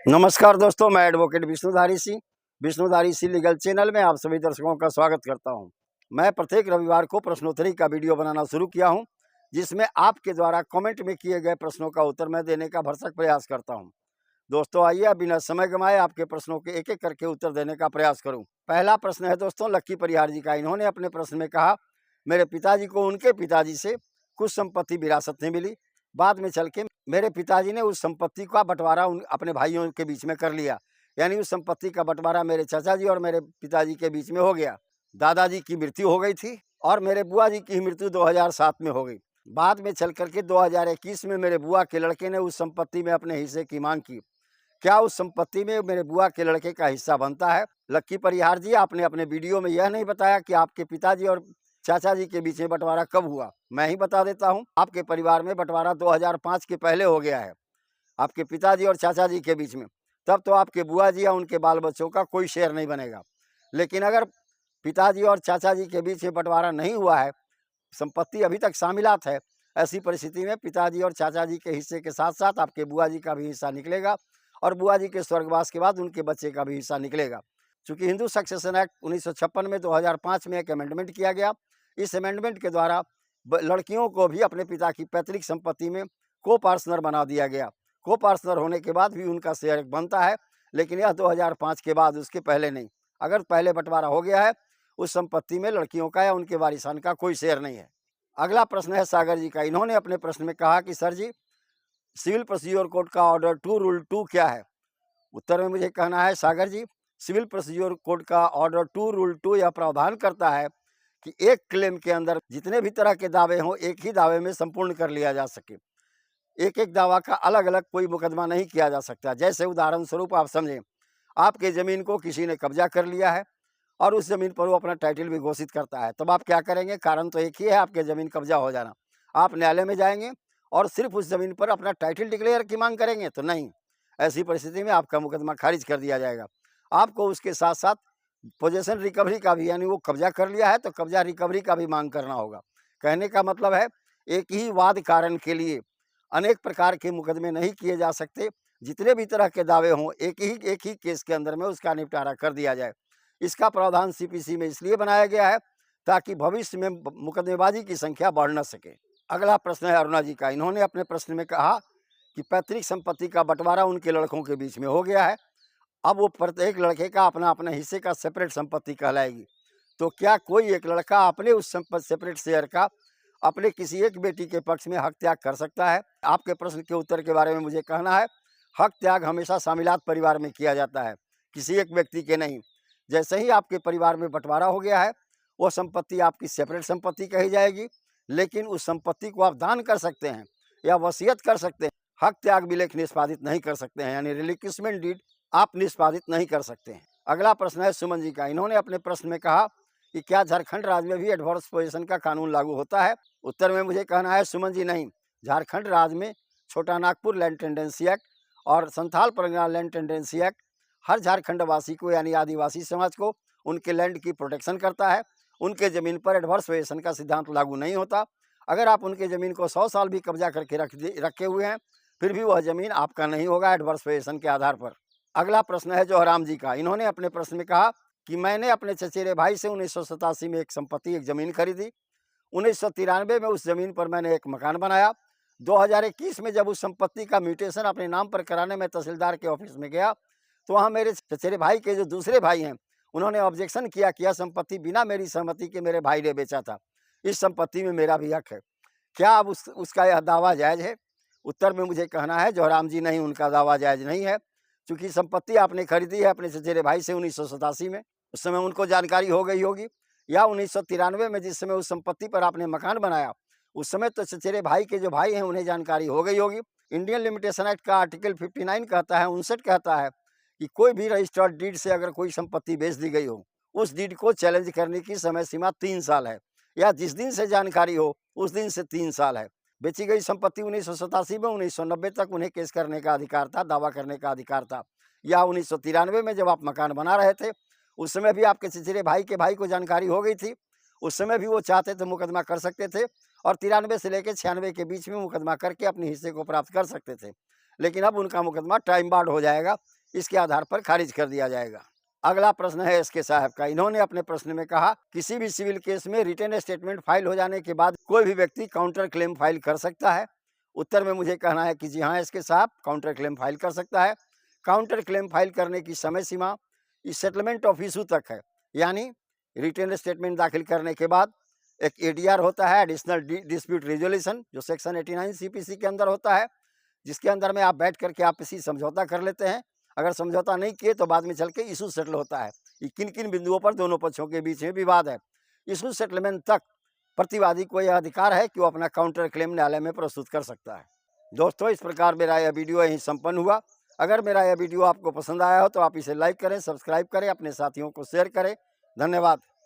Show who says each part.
Speaker 1: नमस्कार दोस्तों, मैं एडवोकेट विष्णुधारी सी लीगल चैनल में आप सभी दर्शकों का स्वागत करता हूं। मैं प्रत्येक रविवार को प्रश्नोत्तरी का वीडियो बनाना शुरू किया हूं, जिसमें आपके द्वारा कमेंट में किए गए प्रश्नों का उत्तर मैं देने का भरसक प्रयास करता हूं। दोस्तों आइए, अब बिना समय गंवाए आपके प्रश्नों के एक एक करके उत्तर देने का प्रयास करूँ। पहला प्रश्न है दोस्तों लक्की परिहार जी का। इन्होंने अपने प्रश्न में कहा, मेरे पिताजी को उनके पिताजी से कुछ संपत्ति विरासत में मिली। बाद में चल के मेरे पिताजी ने उस संपत्ति का बंटवारा अपने भाइयों के बीच में कर लिया, यानी उस संपत्ति का बंटवारा मेरे चाचा जी और मेरे पिताजी के बीच में हो गया। दादाजी की मृत्यु हो गई थी और मेरे बुआ जी की मृत्यु 2007 में हो गई। बाद में चल करके 2021 में मेरे बुआ के लड़के ने उस संपत्ति में अपने हिस्से की मांग की। क्या उस संपत्ति में मेरे बुआ के लड़के का हिस्सा बनता है? लक्की परिहार जी, आपने अपने वीडियो में यह नहीं बताया कि आपके पिताजी और चाचा जी के बीच में बंटवारा कब हुआ। मैं ही बता देता हूं, आपके परिवार में बंटवारा 2005 के पहले हो गया है, आपके पिताजी और चाचा जी के बीच में। तब तो आपके बुआ जी या उनके बाल बच्चों का कोई शेयर नहीं बनेगा। लेकिन अगर पिताजी और चाचा जी के बीच में बंटवारा नहीं हुआ है, संपत्ति अभी तक शामिलात है, ऐसी परिस्थिति में पिताजी और चाचा जी के हिस्से के साथ साथ आपके बुआ जी का भी हिस्सा निकलेगा और बुआ जी के स्वर्गवास के बाद उनके बच्चे का भी हिस्सा निकलेगा। चूंकि हिंदू सक्सेशन एक्ट 1956 में 2005 में एक अमेंडमेंट किया गया। इस अमेंडमेंट के द्वारा लड़कियों को भी अपने पिता की पैतृक संपत्ति में को पार्टनर बना दिया गया। को पार्टनर होने के बाद भी उनका शेयर बनता है, लेकिन यह 2005 के बाद, उसके पहले नहीं। अगर पहले बंटवारा हो गया है, उस संपत्ति में लड़कियों का या उनके वारिसान का कोई शेयर नहीं है। अगला प्रश्न है सागर जी का। इन्होंने अपने प्रश्न में कहा कि सर जी, सिविल प्रोसीजर कोड का ऑर्डर 2 रूल 2 क्या है? उत्तर में मुझे कहना है, सागर जी, सिविल प्रोसीजर कोड का ऑर्डर 2 रूल 2 यह प्रावधान करता है कि एक क्लेम के अंदर जितने भी तरह के दावे हों, एक ही दावे में संपूर्ण कर लिया जा सके। एक एक दावा का अलग अलग कोई मुकदमा नहीं किया जा सकता। जैसे उदाहरण स्वरूप आप समझें, आपके ज़मीन को किसी ने कब्जा कर लिया है और उस ज़मीन पर वो अपना टाइटल भी घोषित करता है, तब आप क्या करेंगे? कारण तो एक ही है, आपके ज़मीन कब्जा हो जाना। आप न्यायालय में जाएंगे और सिर्फ उस ज़मीन पर अपना टाइटल डिक्लेयर की मांग करेंगे? तो नहीं, ऐसी परिस्थिति में आपका मुकदमा खारिज कर दिया जाएगा। आपको उसके साथ साथ पोजेसन रिकवरी का भी, यानी वो कब्जा कर लिया है तो कब्जा रिकवरी का भी मांग करना होगा। कहने का मतलब है, एक ही वाद कारण के लिए अनेक प्रकार के मुकदमे नहीं किए जा सकते। जितने भी तरह के दावे हों, एक ही केस के अंदर में उसका निपटारा कर दिया जाए। इसका प्रावधान सीपीसी में इसलिए बनाया गया है ताकि भविष्य में मुकदमेबाजी की संख्या बढ़ न सके। अगला प्रश्न है अरुणा जी का। इन्होंने अपने प्रश्न में कहा कि पैतृक संपत्ति का बंटवारा उनके लड़कों के बीच में हो गया है। अब वो प्रत्येक लड़के का अपना अपने हिस्से का सेपरेट संपत्ति कहलाएगी। तो क्या कोई एक लड़का अपने उस सेपरेट शेयर का अपने किसी एक बेटी के पक्ष में हक त्याग कर सकता है? आपके प्रश्न के उत्तर के बारे में मुझे कहना है, हक त्याग हमेशा शामिलात परिवार में किया जाता है, किसी एक व्यक्ति के नहीं। जैसे ही आपके परिवार में बंटवारा हो गया है, वो संपत्ति आपकी सेपरेट संपत्ति कही जाएगी, लेकिन उस संपत्ति को आप दान कर सकते हैं या वसीयत कर सकते हैं। हक त्याग विलेख निष्पादित नहीं कर सकते हैं, यानी रिलिक्विशमेंट डीड आप निष्पादित नहीं कर सकते हैं। अगला प्रश्न है सुमन जी का। इन्होंने अपने प्रश्न में कहा कि क्या झारखंड राज्य में भी एडवर्स पोजीशन का कानून लागू होता है? उत्तर में मुझे कहना है, सुमन जी, नहीं। झारखंड राज्य में छोटा नागपुर लैंड टेंडेंसी एक्ट और Santhal Pargana land tendency act हर झारखंड वासी को, यानी आदिवासी समाज को, उनके लैंड की प्रोटेक्शन करता है। उनके ज़मीन पर एडवर्स पोजीशन का सिद्धांत लागू नहीं होता। अगर आप उनके ज़मीन को 100 साल भी कब्जा करके रखे हुए हैं, फिर भी वह ज़मीन आपका नहीं होगा एडवर्स पोजीशन के आधार पर। अगला प्रश्न है जौहराम जी का। इन्होंने अपने प्रश्न में कहा कि मैंने अपने चचेरे भाई से 1987 में एक संपत्ति, एक ज़मीन खरीदी। 1993 में उस ज़मीन पर मैंने एक मकान बनाया। 2021 में जब उस संपत्ति का म्यूटेशन अपने नाम पर कराने में तहसीलदार के ऑफिस में गया, तो वहाँ मेरे चचेरे भाई के जो दूसरे भाई हैं, उन्होंने ऑब्जेक्शन किया कि यह संपत्ति बिना मेरी सहमति के मेरे भाई ने बेचा था, इस संपत्ति में मेरा भी हक है। क्या अब उसका यह दावा जायज़ है? उत्तर में मुझे कहना है, जौहराम जी, नहीं, उनका दावा जायज़ नहीं है। चूँकि संपत्ति आपने खरीदी है अपने चचेरे भाई से 1987 में, उस समय उनको जानकारी हो गई होगी, या 1993 में जिस समय उस संपत्ति पर आपने मकान बनाया, उस समय तो चचेरे भाई के जो भाई हैं उन्हें जानकारी हो गई होगी। इंडियन लिमिटेशन एक्ट का आर्टिकल 59 कहता है, 59 कहता है कि कोई भी रजिस्टर्ड डीड से अगर कोई संपत्ति बेच दी गई हो, उस डीड को चैलेंज करने की समय सीमा 3 साल है, या जिस दिन से जानकारी हो उस दिन से 3 साल है। बेची गई संपत्ति 1987 में 1990 तक उन्हें केस करने का अधिकार था, दावा करने का अधिकार था। या 1993 में जब आप मकान बना रहे थे, उस समय भी आपके चचेरे भाई के भाई को जानकारी हो गई थी। उस समय भी वो चाहते तो मुकदमा कर सकते थे और 93 से लेकर 96 के बीच में मुकदमा करके अपने हिस्से को प्राप्त कर सकते थे। लेकिन अब उनका मुकदमा टाइम बार्ड हो जाएगा, इसके आधार पर खारिज कर दिया जाएगा। अगला प्रश्न है एसके साहब का। इन्होंने अपने प्रश्न में कहा, किसी भी सिविल केस में रिटन स्टेटमेंट फाइल हो जाने के बाद कोई भी व्यक्ति काउंटर क्लेम फाइल कर सकता है? उत्तर में मुझे कहना है कि जी हाँ एसके साहब, काउंटर क्लेम फाइल कर सकता है। काउंटर क्लेम फाइल करने की समय सीमा इस सेटलमेंट ऑफ इशू तक है, यानी रिटन स्टेटमेंट दाखिल करने के बाद एक एडीआर होता है, एडिशनल डिस्प्यूट रेजोल्यूशन, जो सेक्शन 89 सीपीसी के अंदर होता है, जिसके अंदर में आप बैठ करके आप इसी समझौता कर लेते हैं। अगर समझौता नहीं किए तो बाद में चल के इशू सेटल होता है। ये किन किन बिंदुओं पर दोनों पक्षों के बीच में विवाद है, इशू सेटलमेंट तक प्रतिवादी को यह अधिकार है कि वो अपना काउंटर क्लेम न्यायालय में प्रस्तुत कर सकता है। दोस्तों, इस प्रकार मेरा यह वीडियो यहीं संपन्न हुआ। अगर मेरा यह वीडियो आपको पसंद आया हो तो आप इसे लाइक करें, सब्सक्राइब करें, अपने साथियों को शेयर करें। धन्यवाद।